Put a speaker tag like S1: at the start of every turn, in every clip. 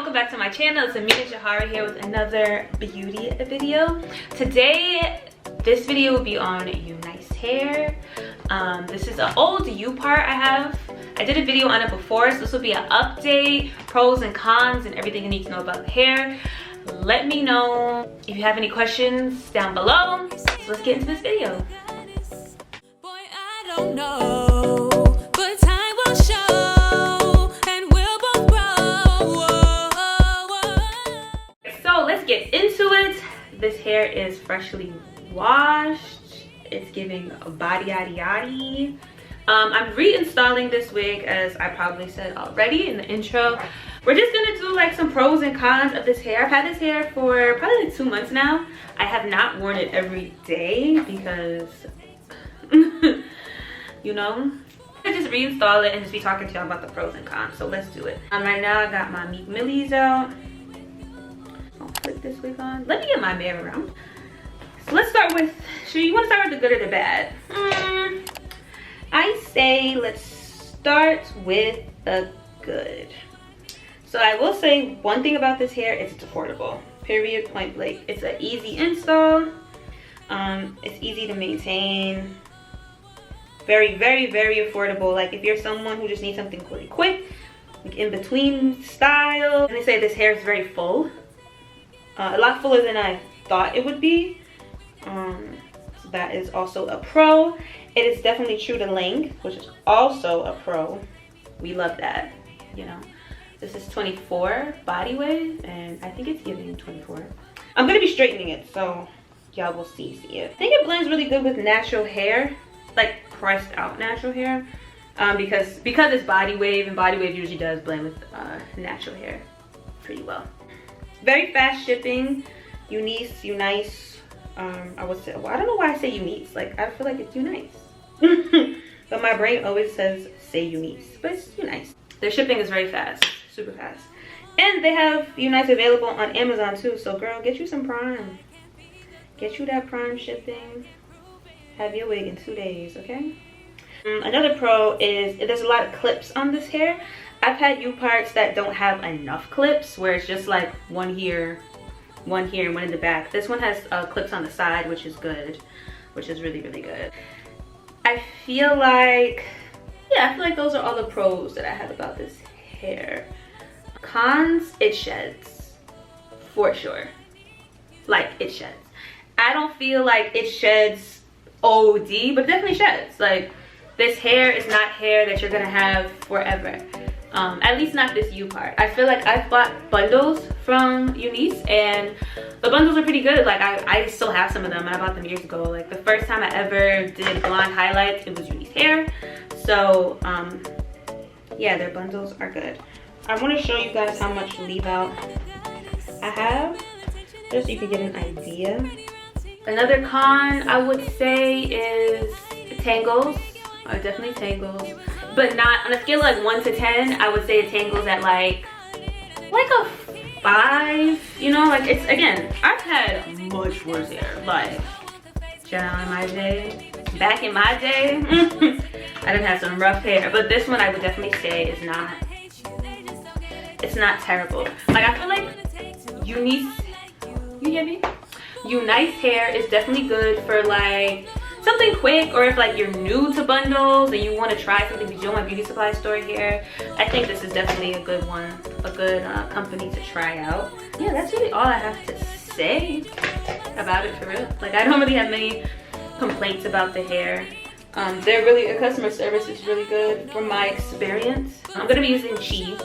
S1: welcome back to my channel. It's Amina Jahari here with another beauty video. Today, this video will be on UNice hair. This is an old Upart I have. I did a video on it before, so this will be an update, pros and cons, and everything you need to know about the hair. Let me know if you have any questions down below. So let's get into this video.
S2: Boy, I don't know, but time will show, and we'll both grow.
S1: So let's get into it. This hair is freshly washed. It's giving a body yaddy yaddy. I'm reinstalling this wig, as I probably said already in the intro. We're just gonna do like some pros and cons of this hair. I've had this hair for probably like 2 months now. I have not worn it every day because you know, I just reinstall it and just be talking to y'all about the pros and cons. So let's do it. Right now I got my Meek Millies out. I'll flip this wig on. Let me get my mirror around. So let's start with, so you want to start with the good or the bad? I say let's start with the good. So I will say one thing about this hair is it's affordable. Period, point blank. It's an easy install. It's easy to maintain. Very, very, very affordable. Like if you're someone who just needs something really quick, like in between style. And they say this hair is very full. A lot fuller than I thought it would be. So that is also a pro. It is definitely true to length, which is also a pro. We love that, you know. This is 24 Bodywave, and I think it's giving 24. I'm gonna be straightening it, so y'all will see it. I think it blends really good with natural hair, like pressed out natural hair, because it's Bodywave, and Bodywave usually does blend with natural hair pretty well. Very fast shipping. UNice. I would say, well, I don't know why I say UNice. Like I feel like it's UNice, but my brain always says say UNice, but it's UNice. Their shipping is very fast, super fast. And they have UNice available on Amazon too. So girl, get you some Prime. Get you that Prime shipping. Have your wig in 2 days, okay? Another pro is there's a lot of clips on this hair. I've had Uparts that don't have enough clips, where it's just like one here, and one in the back. This one has clips on the side, which is good, which is really, really good. I feel like those are all the pros that I have about this hair. Cons, it sheds, for sure. Like, it sheds. I don't feel like it sheds OD, but it definitely sheds. Like, this hair is not hair that you're gonna have forever. At least not this Upart. I feel like I've bought bundles from UNice, and the bundles are pretty good. Like, I still have some of them, and I bought them years ago. Like, the first time I ever did blonde highlights, it was UNice hair. So, yeah, their bundles are good. I want to show you guys how much leave out I have, just so you can get an idea. Another con I would say is Tangles. Definitely Tangles, but not on a scale of like 1 to 10. I would say it Tangles at like a 5. You know, like it's, again, I've had much worse hair. Like, in my day, back in my day, I didn't have some rough hair, but this one I would definitely say is not. It's not terrible. Like I feel like UNice, you hear me? UNice hair is definitely good for like something quick, or if like you're new to bundles and you want to try something because you don't want beauty supply store hair. I think this is definitely a good one, a good company to try out. Yeah, that's really all I have to say about it, for real. Like I don't really have many complaints about the hair. The customer service is really good from my experience. I'm gonna be using Chi.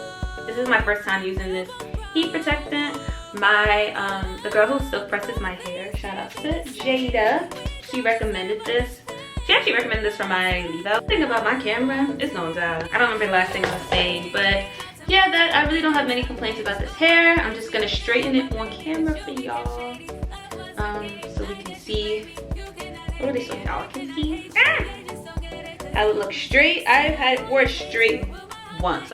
S1: This is my first time using this heat protectant. The girl who silk presses my hair, shout out to Jada. She recommended this. She actually recommended this for my leave out. The thing about my camera, it's no doubt. I don't remember the last thing I was saying, but yeah, I really don't have many complaints about this hair. I'm just gonna straighten it on camera for y'all, so we can see. What are they, so y'all can see? How it looks straight. I've had it wore straight once.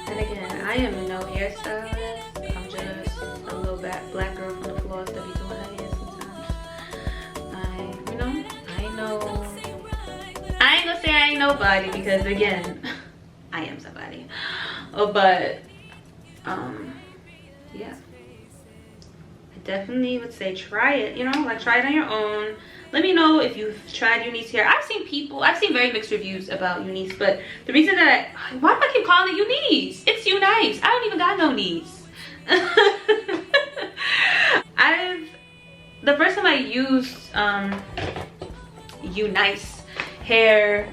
S1: And again, I am no hairstylist. I'm just a little black girl from the floor that be doing her hair sometimes. I ain't gonna say I ain't nobody, because again, I am somebody. Oh, but yeah, I definitely would say try it, you know, like try it on your own. Let me know if you've tried UNice hair. I've seen very mixed reviews about UNice, but the reason that why do I keep calling it UNice? It's UNice. I don't even got no niece. The first time I used UNice hair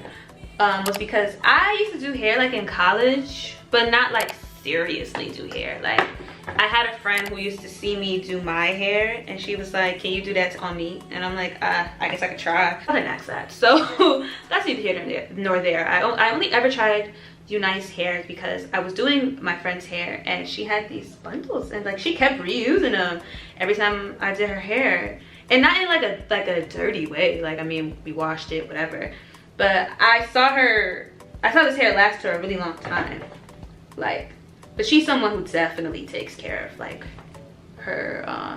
S1: was because I used to do hair like in college, but not like seriously do hair. Like I had a friend who used to see me do my hair and she was like, can you do that on me? And I'm like, I guess I could try. I didn't ask that. So that's neither here nor there. I only ever tried UNice hair because I was doing my friend's hair and she had these bundles and like she kept reusing them every time I did her hair. And not in like a dirty way. Like, I mean, we washed it, whatever. But I saw this hair last her a really long time. Like, but she's someone who definitely takes care of like her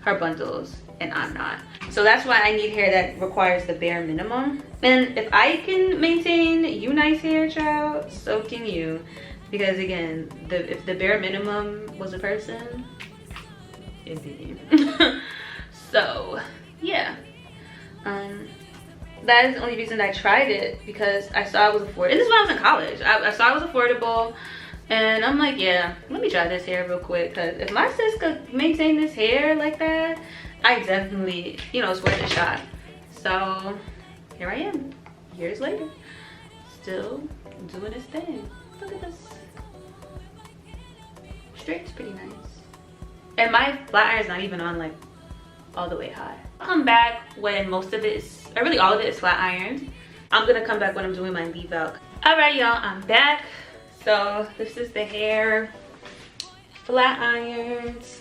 S1: bundles, and I'm not. So that's why I need hair that requires the bare minimum. And if I can maintain UNice hair, child, so can you. Because again, if the bare minimum was a person, it'd be me. So yeah, that is the only reason I tried it, because I saw it was affordable. And this is when I was in college. I saw it was affordable. And I'm like, yeah, let me try this hair real quick, because if my sis could maintain this hair like that, I definitely, you know, it's worth a shot. So here I am, years later, still doing this thing. Look at this. Straight's pretty nice. And my flat iron's not even on like all the way high. I'll come back when most of it is, or really all of it is flat ironed. I'm gonna come back when I'm doing my leave out. All right, y'all, I'm back. So this is the hair, flat irons.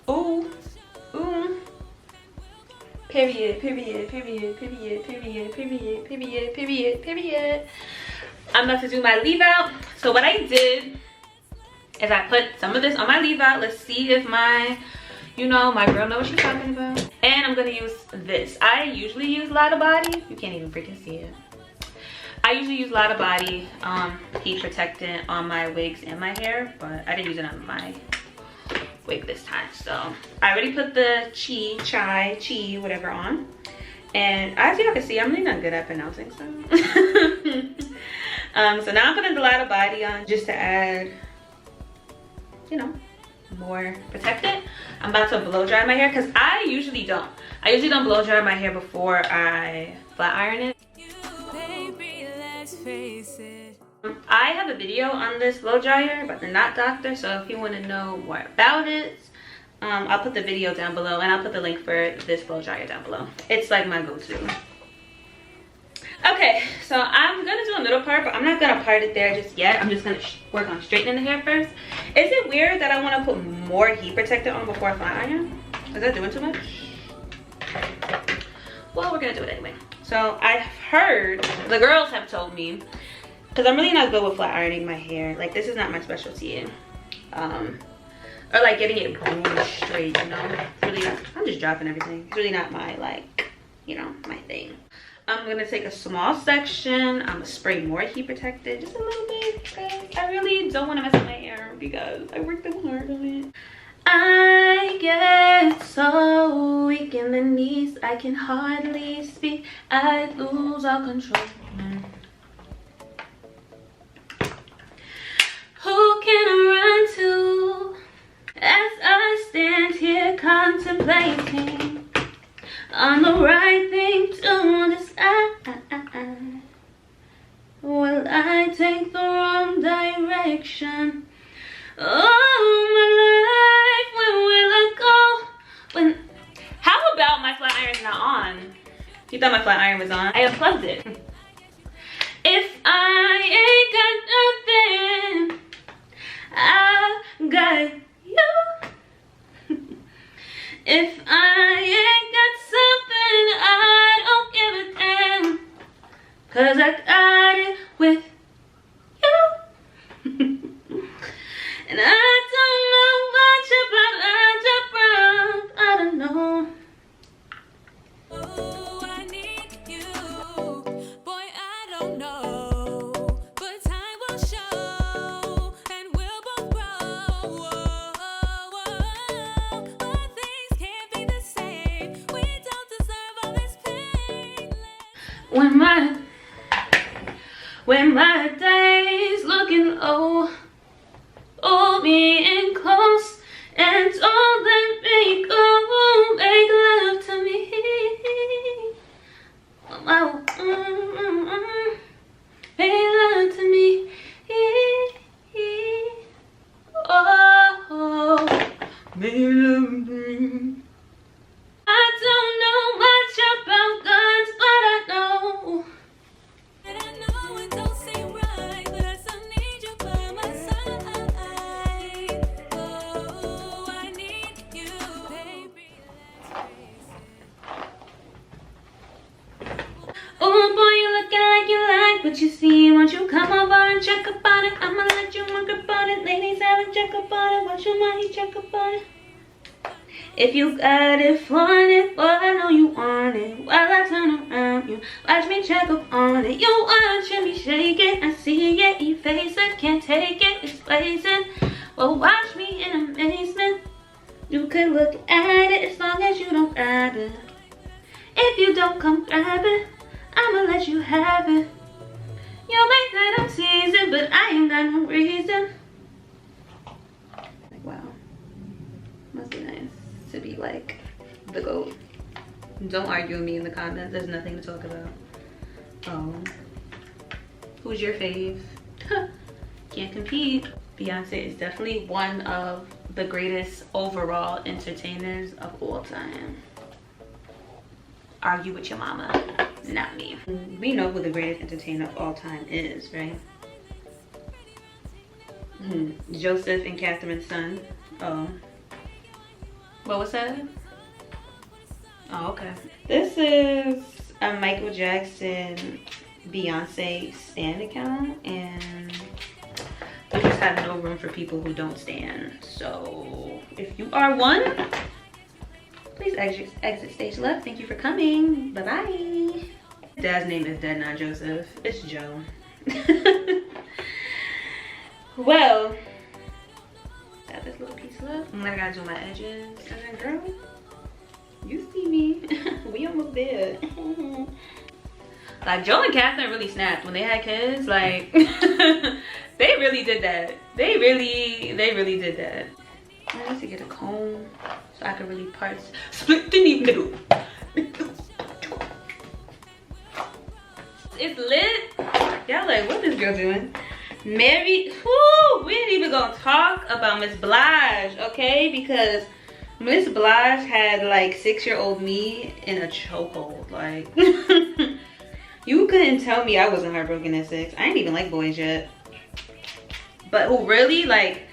S1: Ooh, ooh. Period, period, period, period, period, period, period, period, period. I'm about to do my leave out. So what I did is I put some of this on my leave out. Let's see if my, you know, my girl knows what she's talking about. And I'm gonna use this. I usually use Lotta Body. You can't even freaking see it. I usually use Lotta Body heat protectant on my wigs and my hair, but I didn't use it on my wig this time. So I already put the chai, whatever on. And as y'all can see, I'm really not good at pronouncing stuff. So now I'm putting the Lotta Body on just to add, you know, more protectant. I'm about to blow dry my hair because I usually don't. I usually don't blow dry my hair before I flat iron it. I have a video on this blow dryer, but the Knot Doctor, so if you want to know more about it, I'll put the video down below, and I'll put the link for this blow dryer down below. It's like my go-to. Okay, so I'm gonna do a middle part, but I'm not gonna part it there just yet. I'm just gonna work on straightening the hair first. Is it weird that I want to put more heat protectant on before I flat iron? Is that doing too much? Well, we're gonna do it anyway. So I've heard, the girls have told me, because I'm really not good with flat ironing my hair. Like, this is not my specialty. Or like getting it groomed straight, you know. It's really not, I'm just dropping everything. It's really not my, like, you know, my thing. I'm gonna take a small section. I'm gonna spray more heat protectant, just a little bit, because I really don't want to mess up my hair because I worked so hard on it. I get so weak in the knees, I can hardly speak. I lose all control. Who can I run to as I stand here contemplating on the right thing to decide? Will I take the wrong direction? Oh, my life, where will I go? When? How about my flat iron's not on? You thought my flat iron was on? I unplugged it. If I ain't got nothing, I got you. If I ain't got something, I don't give a damn, 'cause I got it with you. And I don't know much about algebra, I don't know.
S2: Oh, I need you.
S1: When my days looking low, hold me in close and don't let me go. Make love to me. Make love to me. Oh, make love to me. I don't know much about guns, but I know.
S2: And I know it don't seem right, but I still need you by my side. Oh, I need you, baby. Let's face it.
S1: Oh boy, you looking like you like what you see. Won't you come over and check up on it? I'ma let you work up on it. Ladies, have a check up on it. Won't you mind check up on it? If you got it, flaunt it, boy, I know you want it. While I turn around, you watch me check up on it. You watching me shake it, I see it, you face it, can't take it, it's blazing. Well, watch me in amazement. You can look at it as long as you don't grab it. If you don't come grab it, I'ma let you have it. You make that I'm teasing, but I ain't got no reason. Like, wow, must be nice to be like the GOAT. Don't argue with me in the comments. There's nothing to talk about. Who's your fave? Can't compete. Beyonce is definitely one of the greatest overall entertainers of all time. Argue with your mama, not me. We know who the greatest entertainer of all time is, right? Joseph and Catherine's son. What was that? Oh, okay. This is a Michael Jackson Beyonce stan account, and we just have no room for people who don't stan. So if you are one, please exit stage left. Thank you for coming. Bye bye. Dad's name is Dead, not Joseph. It's Joe. Well, got this little piece left. I gotta do my edges. And then, girl, you see me. We almost there. Like, Joe and Catherine really snapped when they had kids. Like, they really did that. They really did that. I need to get a comb so I can really split the middle. It's lit. Y'all like, what this girl doing? Mary, whoo, we ain't even gonna talk about Miss Blige, okay? Because Miss Blige had like 6-year-old me in a chokehold. Like, you couldn't tell me I wasn't heartbroken at 6. I ain't even like boys yet. But who really, like,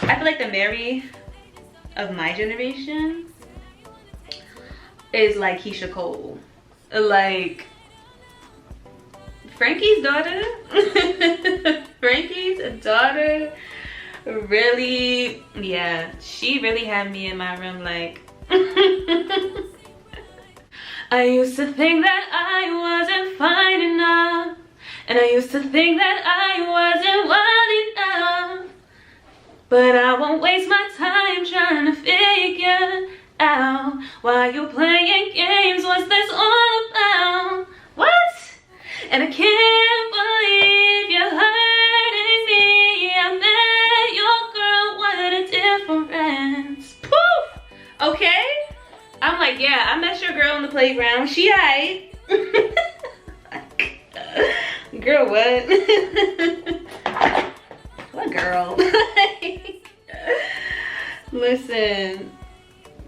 S1: I feel like the Mary of my generation is like Keisha Cole. Like, Frankie's daughter really, yeah, she really had me in my room like I used to think that I wasn't fine enough, and I used to think that I wasn't wild enough, but I won't waste my time trying to figure out why you playing games. What's this all about? What? And I can't believe you're hurting me. I met your girl, what a difference. Poof! Okay? I'm like, yeah, I met your girl on the playground. She aight. Girl, what? What girl? Listen,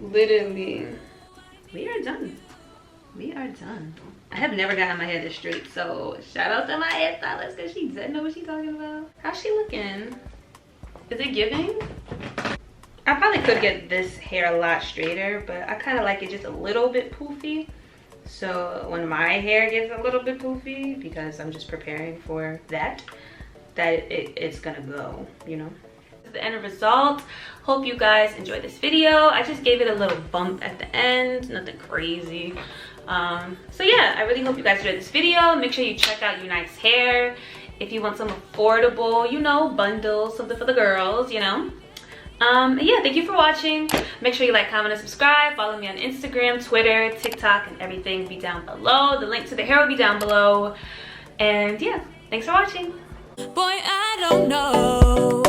S1: literally, we are done. We are done. I have never gotten my hair this straight, so shout out to my hairstylist because she doesn't know what she's talking about. How's she looking? Is it giving? I probably could get this hair a lot straighter, but I kind of like it just a little bit poofy. So when my hair gets a little bit poofy, because I'm just preparing for that it's gonna go, you know. This is the end result. Hope you guys enjoyed this video. I just gave it a little bump at the end, nothing crazy. So yeah, I really hope you guys enjoyed this video. Make sure you check out UNice hair if you want some affordable, you know, bundles, something for the girls, you know. Yeah, thank you for watching. Make sure you like, comment, and subscribe. Follow me on Instagram, Twitter, TikTok, and everything will be down below. The link to the hair will be down below. And yeah, thanks for watching.
S2: Boy, I don't know.